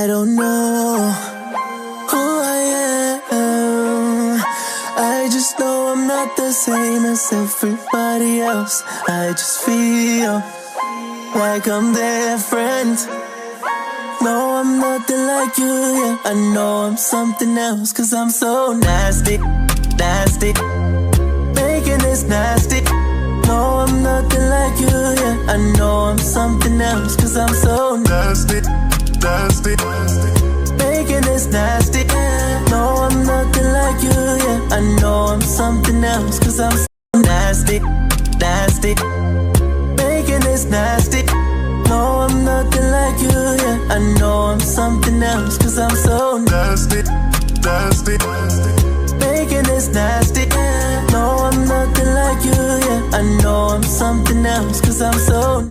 don't know who I am. I just know I'm not the same as everybody else. I just feel like I'm different. No, I'm nothing like you, yeah. I know I'm something else, cause I'm so nasty, nasty, making this nasty. No, I'm nothing like you, yeah. I know I'm something else, cause I'm so nasty, nasty, making this nasty. No, I'm nothing like you, yeah. I know I'm something else, cause I'm so nasty, nasty, making this nasty. No, I'm nothing like you, yeah. I know I'm something else, cause I'm so nasty, nasty, making this nasty. No, I'm nothing like you, yeah. I know I'm something else, cause I'm so